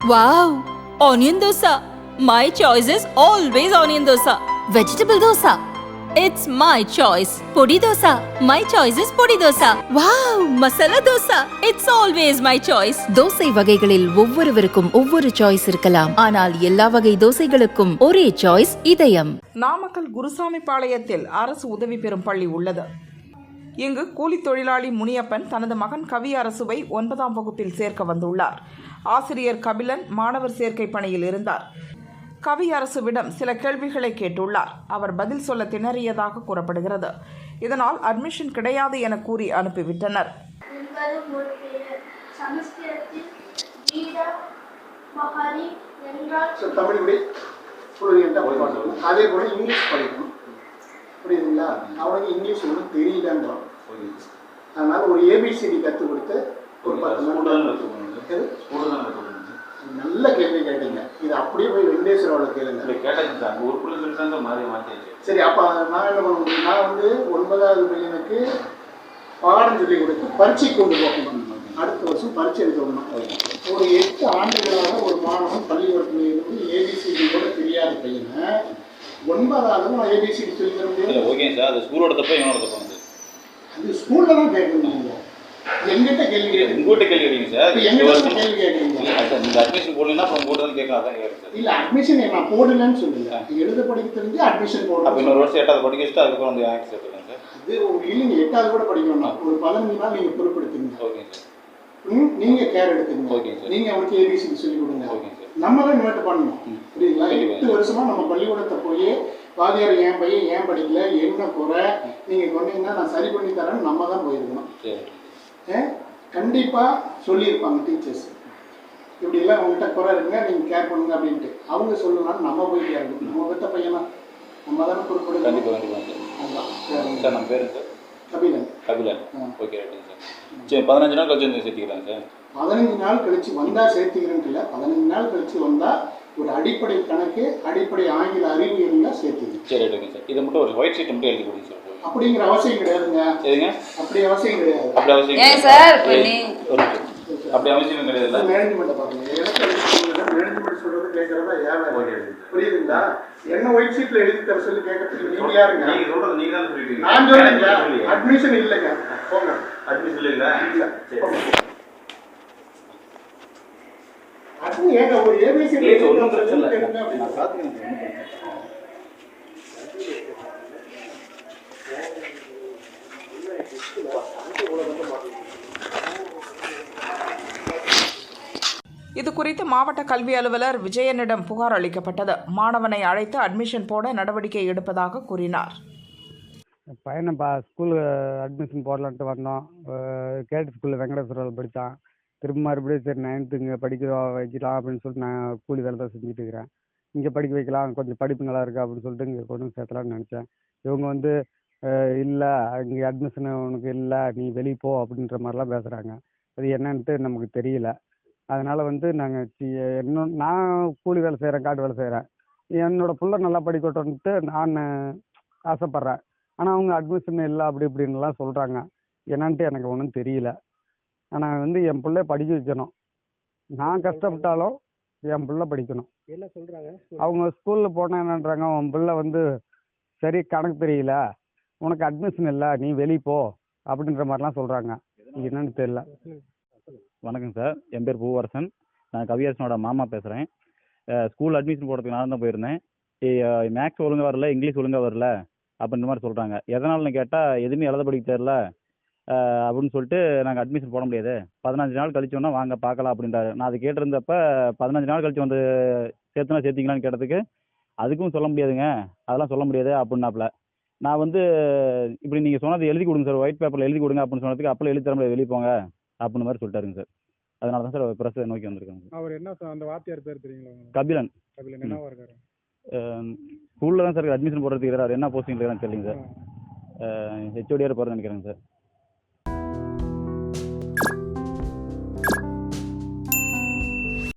Wow! Onion dosa. My choice is always onion dosa. Vegetable dosa. It's my choice. Podi dosa. My choice is podi dosa. Wow! Masala dosa. It's always my choice. Dosa வகைகளில் ஒவ்வொருவருக்கும் ஒவ்வொரு choice இருக்கலாம். ஆனால் எல்லா வகை தோசைகளுக்கும் ஒரே choice இதயம். நாமக்கல் குருசாமி பாளையத்தில் அரசு உதவி பெறும் பள்ளி உள்ளது. இங்கு கூலி தொழிலாளி முனியப்பன் தனது மகன் கவி அரசுவை 9ஆம் வகுப்பில் சேர்க்க வந்துள்ளார். ஆசிரியர் கபிலன் மாணவர் சேர்க்கை பணியில் இருந்தார். கவி அரசுவிடம் சில கேள்விகளை கேட்டுள்ளார். அவர் பதில் சொல்ல திணறியதாக கூறப்படுகிறது. இதனால் அட்மிஷன் கிடையாது என கூறி அனுப்பிவிட்டனர். அதே போல இங்கிலீஷ் படிக்கணும், புரியுதுங்களா? அவனுக்கு இங்கிலீஷ் ஒன்றும் தெரியலன்றான். அதனால ஒரு ஏபிசிடி கற்றுக் கொடுத்து ஒரு 10 நல்ல கேள்வி கேட்டீங்க. இது அப்படியே போய் வெங்கடேஸ்வரோட கேளுங்க. சரி, அப்போ நான் என்ன பண்ண முடியும்? நான் 9வது பையனுக்கு பாடம் சொல்லி கொடுத்து பரீட்சை கொண்டு போகணும். அடுத்த வருஷம் பரீட்சை எடுக்கணும். ஒரு 8 ஆண்டுகளாக ஒரு மாணவன் பள்ளிக்கூடத்தில் இருந்து ஏபிசிடி கூட தெரியாத பையனை 9வது நான் ஏபிசிடி சொல்லி தர முடியாது. ஓகே சார், அது ஸ்கூலோட தப்பா இவனோட தப்பா? அது ஸ்கூல்ல தான் கேட்கணும். எங்கிட்ட கேள்வி கேட்குறீங்க, உங்ககிட்ட கேள்வி கேட்குறீங்க சார். எங்கிட்ட கேள்வி கேட்குறீங்க. நீங்க அட்மிஷன் போடலன்னா அப்புறம் போட்டு கேட்கலாம். அதான் கேட்குறேன். இல்ல, அட்மிஷன் நான் போடலன்னு சொல்லுங்க. எழுத படிக்க தெரிஞ்சு அட்மிஷன் போடணும். அப்போ இன்னொரு வருஷம் 8வது படிக்க வச்சுட்டு அதுக்கப்புறம் வந்து ஆக்ட் சேர்த்துக்கலாம் சார். அது இல்லைங்க, 8வது கூட படிக்கணும்னா ஒரு 15 நாள் நீங்க பொறுப்படுத்துங்க. Okay sir. நீங்க கேர் எடுத்துங்க. Okay sir. நீங்க அவனுக்கு ஏபிசிடி சொல்லி கொடுங்க. Okay sir. நம்ம தான் இன்வெர்ட் பண்ணணும், புரியுதுங்களா? 8 வருஷமா நம்ம பள்ளிக்கூடத்தை போய் வாதியார் என் பையன் ஏன் படிக்கல, என்ன குறை நீங்க கொண்டீங்கன்னா நான் சரி பண்ணி தரேன்னு நம்ம தான் போயிருக்கணும். கண்டிப்பா சொல்லியிருப்பாங்க டீச்சர்ஸ், இப்படி எல்லாம் உங்ககிட்ட குறை இருக்குங்க, நீங்க கேர் பண்ணுங்க அப்படின்ட்டு. அவங்க சொல்லலாம், நம்ம போய் கேர் எடுக்கணும். நம்ம பெற்ற பையனா நம்ம தானே பொறுப்படுங்க. கண்டிப்பா கண்டிப்பா சார். சார் நம்ம பேரு சார் கபிலன். கபிலன். ஓகே ரைட்டுங்க சார். சரி, 15 நாள் கழிச்சு வந்து சேர்த்திக்கலாம் சார். 15 நாள் கழிச்சு வந்தா சேர்த்துக்கிறேன்ட்டு இல்லை, 15 நாள் கழிச்சு வந்தா ஒரு அடிப்படை கணக்கு, அடிப்படை ஆங்கில அறிவு இருந்தா சேர்த்துங்க. சரி ரைட்டுங்க சார். இதை மட்டும் ஒரு ஒயிட் ஷீட் மட்டும் எழுதி கொடுங்க சார். அப்படிங்கிற அவசியம் கிடையாதுங்க. சரிங்க, அப்படி அவசியம் கிடையாது. அப்படி அவசியம் ஏன் சார் அப்படி அவசியம் கிடையாது. மேனேஜ்மெண்ட்டை பாருங்க. மேனேஜ்மெண்ட் சொல்றது கேட்கறதா ஏன் புரியுதுங்களா? என்ன ஒயிட் ஷீட்ல எழுதி தர சொல்லி கேட்கறதுக்கு நீங்க யாருங்க? நீங்க சொல்றது நீங்க தான் சொல்லிட்டீங்க. நான் சொல்றேன் அட்மிஷன் இல்லைங்க. போங்க. அட்மிஷன் இல்ல. அது ஏங்க ஒரு ஏபிசிடி ஒன்றும் பிரச்சனை இல்லை. நான் பார்த்துக்கிறேன். இது குறித்து மாவட்ட கல்வி அலுவலர் விஜயனிடம் புகார் அளிக்கப்பட்டது. மாணவனை அழைத்து அட்மிஷன் போட நடவடிக்கை எடுப்பதாக கூறினார். பையனை ஸ்கூலு அட்மிஷன் போடலான்ட்டு வந்தோம். கேட் ஸ்கூலில் வெங்கடேஸ்வரில் படித்தான். திரும்ப மறுபடியும் சரி 9th இங்கே படிக்க வைக்கலாம் அப்படின்னு சொல்லிட்டு நான் கூலி வேலை தான் செஞ்சுட்டு இருக்கிறேன். இங்கே படிக்க வைக்கலாம், கொஞ்சம் படிப்பு நல்லா இருக்குது அப்படின்னு சொல்லிட்டு இங்கே கொண்டு வந்து சேர்த்தலான்னு நினச்சேன். இவங்க இல்லை, இங்கே அட்மிஷன் உனக்கு இல்லை, நீ வெளியே போ அப்படின்ற மாதிரிலாம் பேசுகிறாங்க. அது என்னன்ட்டு நமக்கு தெரியல. அதனால் நாங்கள் நான் கூலி வேலை செய்கிறேன், காட்டு வேலை செய்கிறேன். என்னோடய பிள்ளை நல்லா படிக்கட்டும்ன்ட்டு நான் ஆசைப்பட்றேன். ஆனால் அவங்க அட்மிஷன் இல்லை அப்படி இப்படின்லாம் சொல்கிறாங்க. என்னன்ட்டு எனக்கு ஒன்றும் தெரியல. ஆனால் என் பிள்ளைய படிக்க வைக்கணும். நான் கஷ்டப்பட்டாலும் என் பிள்ளை படிக்கணும். என்ன சொல்கிறாங்க? அவங்க ஸ்கூலில் போனால் என்னன்றாங்க, உன் பிள்ளை சரி கணக்கு தெரியல, உனக்கு அட்மிஷன் இல்லை, நீ வெளியே போ அப்படின்ற மாதிரிலாம் சொல்கிறாங்க. என்னன்னு தெரியல. வணக்கம் சார், என் பேர் பூவரசன். நான் கவியரசனோட மாமா பேசுகிறேன். ஸ்கூல் அட்மிஷன் போடுறதுக்கு நான் தான் போயிருந்தேன். மேக்ஸ் ஒழுங்காக வரல, இங்கிலீஷ் ஒழுங்காக வரல அப்படின்ற மாதிரி சொல்கிறாங்க. எதனால்னு கேட்டால் எதுவுமே எழுத படிக்க தெரியல அப்படின்னு சொல்லிட்டு நாங்கள் அட்மிஷன் போட முடியாது, 15 நாள் கழிச்சோன்னா வாங்க பார்க்கலாம் அப்படின்றாரு. நான் அது கேட்டிருந்தப்ப 15 நாள் கழிச்சு வந்து சேர்த்திங்களான்னு கேட்டதுக்கு அதுக்கும் சொல்ல முடியாதுங்க, அதெல்லாம் சொல்ல முடியாது அப்படின்னாப்புல. நான் இப்படி நீங்கள் சொன்னது எழுதி கொடுங்க சார், ஒயிட் பேப்பரில் எழுதி கொடுங்க அப்படின்னு சொன்னதுக்கு அப்பெல்லாம் எழுதி தர முடியாது, வெளியே போங்க அப்படின்னு மாதிரி சொல்லிட்டாருங்க சார். அதனால தான் சார் ப்ரெஸ் நோக்கி வந்திருக்காங்க. அவர் என்ன அந்த வாத்தியார் பேர் தெரியுங்களா? கபிலன். கபிலன் என்னவா இருக்காரு? ஸ்கூலில் தான் சார் அட்மிஷன் போடுறதுக்கு இருக்கிறார். என்ன போஸ்டிங் இருக்கிறான்னு தெரியலைங்க சார். ஹெச்ஓடியாக இருப்பாருன்னு நினைக்கிறேங்க சார்.